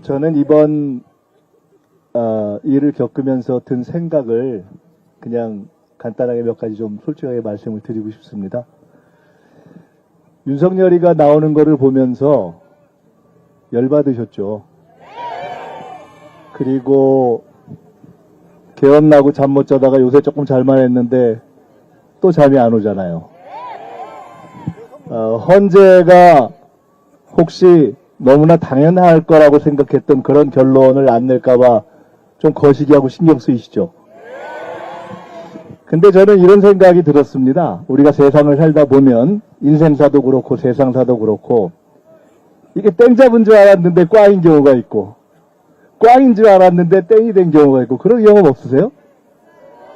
저는 이번 일을 겪으면서 든 생각을 그냥 간단하게 몇 가지 좀 솔직하게 말씀을 드리고 싶습니다. 윤석열이가 나오는 거를 보면서 열받으셨죠. 그리고 개엄나고 잠 못 자다가 요새 조금 잘만 했는데 또 잠이 안 오잖아요. 헌재가 혹시 너무나 당연할 거라고 생각했던 그런 결론을 안 낼까봐 좀 거시기하고 신경 쓰이시죠. 근데 저는 이런 생각이 들었습니다. 우리가 세상을 살다 보면 인생사도 그렇고 세상사도 그렇고 이게 땡 잡은 줄 알았는데 꽝인 경우가 있고 꽝인 줄 알았는데 땡이 된 경우가 있고 그런 경험 없으세요?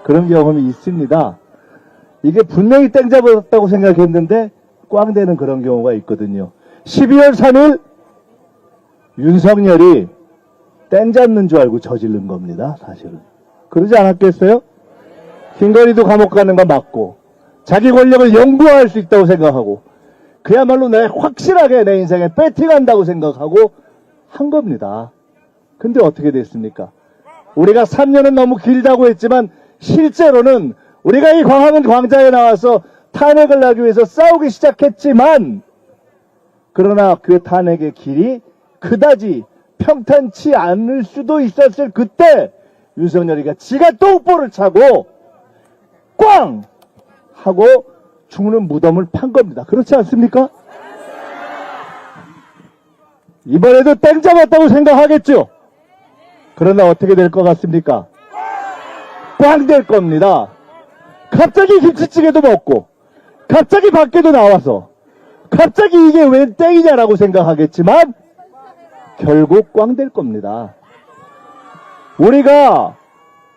그런 경험이 있습니다. 이게 분명히 땡 잡았다고 생각했는데 꽝 되는 그런 경우가 있거든요. 12월 3일 윤석열이 땡 잡는 줄 알고 저지른 겁니다. 사실은. 그러지 않았겠어요? 김건희도 감옥 가는 거 맞고 자기 권력을 영구화할 수 있다고 생각하고 그야말로 내 확실하게 내 인생에 배팅한다고 생각하고 한 겁니다. 근데 어떻게 됐습니까? 우리가 3년은 너무 길다고 했지만 실제로는 우리가 이 광화문 광장에 나와서 탄핵을 하기 위해서 싸우기 시작했지만 그러나 그 탄핵의 길이 그다지 평탄치 않을 수도 있었을 그때 윤석열이가 지가 똥볼을 차고 꽝! 하고 죽는 무덤을 판 겁니다. 그렇지 않습니까? 이번에도 땡 잡았다고 생각하겠죠? 그러나 어떻게 될 것 같습니까? 꽝 될 겁니다. 갑자기 김치찌개도 먹고 갑자기 밖에도 나와서 갑자기 이게 왜 땡이냐라고 생각하겠지만 결국 꽝 될 겁니다. 우리가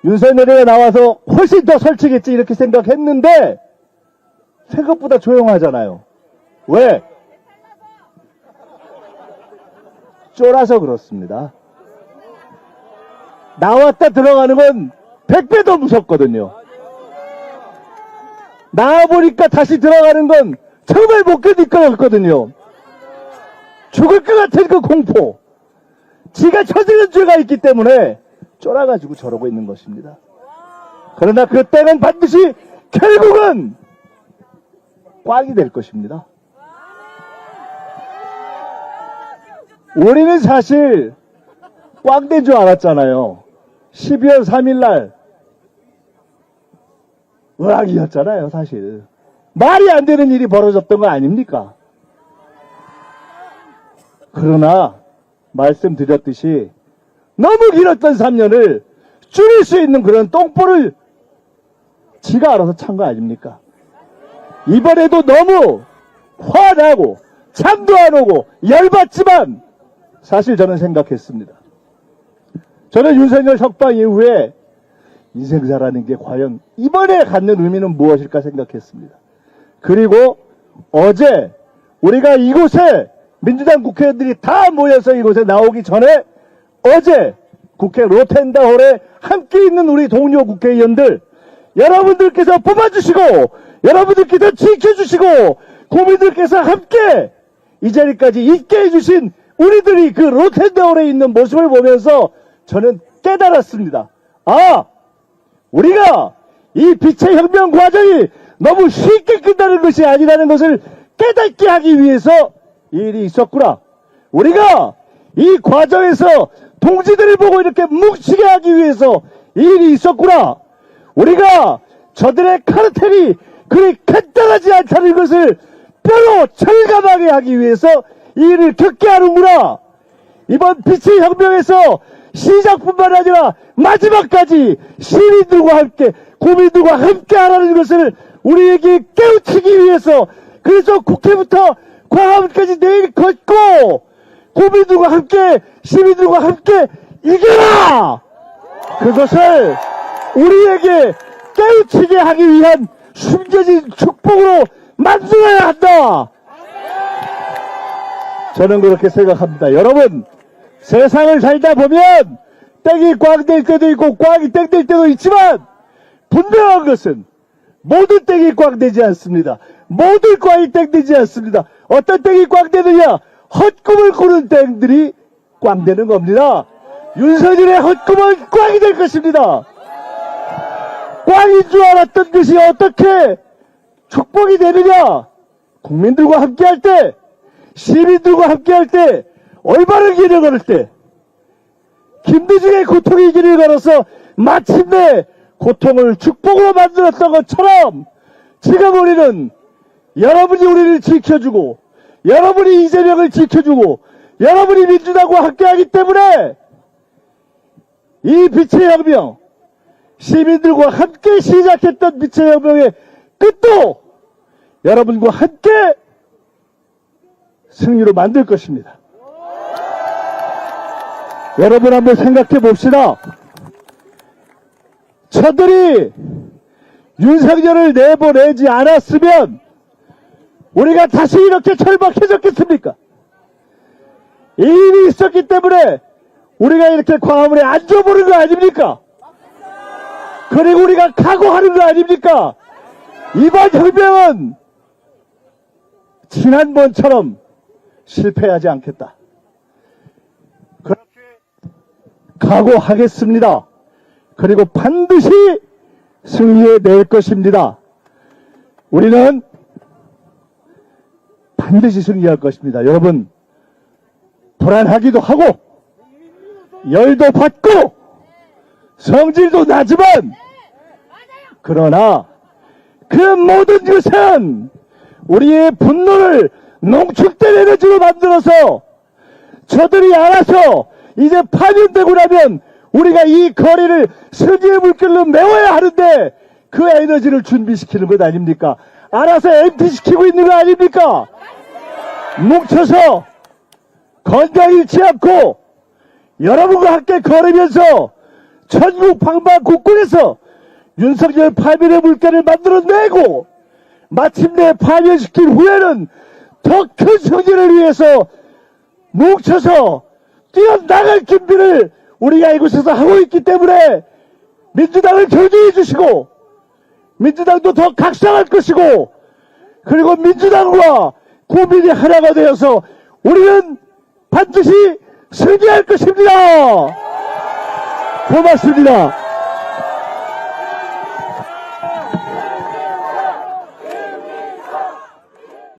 윤석열이가 나와서 훨씬 더 설치겠지 이렇게 생각했는데 생각보다 조용하잖아요. 왜? 쫄아서 그렇습니다. 나왔다 들어가는 건 100배 더 무섭거든요. 나와보니까 다시 들어가는 건 정말 못 견딜 것 같거든요. 죽을 것 같은 그 공포. 지가 저지른 죄가 있기 때문에 쫄아가지고 저러고 있는 것입니다. 그러나 그 때는 반드시 결국은 꽝이 될 것입니다. 우리는 사실 꽝 된 줄 알았잖아요. 12월 3일 날 의학이었잖아요. 사실 말이 안 되는 일이 벌어졌던 거 아닙니까? 그러나 말씀드렸듯이 너무 길었던 3년을 줄일 수 있는 그런 똥볼을 지가 알아서 찬 거 아닙니까? 이번에도 너무 화나고 잠도 안 오고 열받지만 사실 저는 생각했습니다. 저는 윤석열 석방 이후에 인생사라는 게 과연 이번에 갖는 의미는 무엇일까 생각했습니다. 그리고 어제 우리가 이곳에 민주당 국회의원들이 다 모여서 이곳에 나오기 전에 어제 국회 로텐다홀에 함께 있는 우리 동료 국회의원들 여러분들께서 뽑아주시고 여러분들께서 지켜주시고 국민들께서 함께 이 자리까지 있게 해주신 우리들이 그 로텐다홀에 있는 모습을 보면서 저는 깨달았습니다. 아! 우리가 이 빛의 혁명 과정이 너무 쉽게 끝나는 것이 아니라는 것을 깨닫게 하기 위해서 이 일이 있었구나. 우리가 이 과정에서 동지들을 보고 이렇게 뭉치게 하기 위해서 이 일이 있었구나. 우리가 저들의 카르텔이 그리 간단하지 않다는 것을 뼈로 철감하게 하기 위해서 이 일을 겪게 하는구나. 이번 빛의 혁명에서 시작뿐만 아니라 마지막까지 시민들과 함께 국민들과 함께 하라는 것을 우리에게 깨우치기 위해서 그래서 국회부터 광화문까지 내일 걷고 국민들과 함께 시민들과 함께 이겨라! 그것을 우리에게 깨우치게 하기 위한 숨겨진 축복으로 만들어야 한다! 저는 그렇게 생각합니다. 여러분 세상을 살다 보면 땡이 꽝 될 때도 있고 꽝이 땡 될 때도 있지만 분명한 것은 모든 땡이 꽝 되지 않습니다. 모든 꽝이 땡 되지 않습니다. 어떤 땡이 꽝 되느냐? 헛꿈을 꾸는 땡들이 꽝 되는 겁니다. 윤석열의 헛구멍 꽝이 될 것입니다. 꽝인 줄 알았던 것이 어떻게 축복이 되느냐? 국민들과 함께할 때, 시민들과 함께할 때, 올바른 길을 걸을 때, 김대중의 고통의 길을 걸어서 마침내 고통을 축복으로 만들었던 것처럼 지금 우리는 여러분이 우리를 지켜주고, 여러분이 이재명을 지켜주고, 여러분이 민주당과 함께하기 때문에 이 빛의 혁명, 시민들과 함께 시작했던 빛의 혁명의 끝도 여러분과 함께 승리로 만들 것입니다. 여러분 한번 생각해 봅시다. 저들이 윤석열을 내보내지 않았으면 우리가 다시 이렇게 절박해졌겠습니까? 이 일이 있었기 때문에 우리가 이렇게 광화문에 앉아보는 거 아닙니까? 그리고 우리가 각오하는 거 아닙니까? 이번 혁명은 지난번처럼 실패하지 않겠다. 그렇게 각오하겠습니다. 그리고 반드시 승리해낼 것입니다. 우리는 반드시 승리할 것입니다. 여러분, 불안하기도 하고 열도 받고 성질도 나지만 그러나 그 모든 것은 우리의 분노를 농축된 에너지로 만들어서 저들이 알아서 이제 파면되고 나면 우리가 이 거리를 승리의 물결로 메워야 하는데 그 에너지를 준비시키는 것 아닙니까? 알아서 엠피시키고 있는 거 아닙니까? 뭉쳐서 건강 잃지 않고 여러분과 함께 걸으면서 전국 방방 곳곳에서 윤석열 파면의 물결을 만들어내고 마침내 파면시킨 후에는 더 큰 승리를 위해서 뭉쳐서 뛰어나갈 준비를 우리가 이곳에서 하고 있기 때문에 민주당을 견제해 주시고 민주당도 더 각성할 것이고 그리고 민주당과 국민이 하나가 되어서 우리는 반드시 승리할 것입니다. 고맙습니다.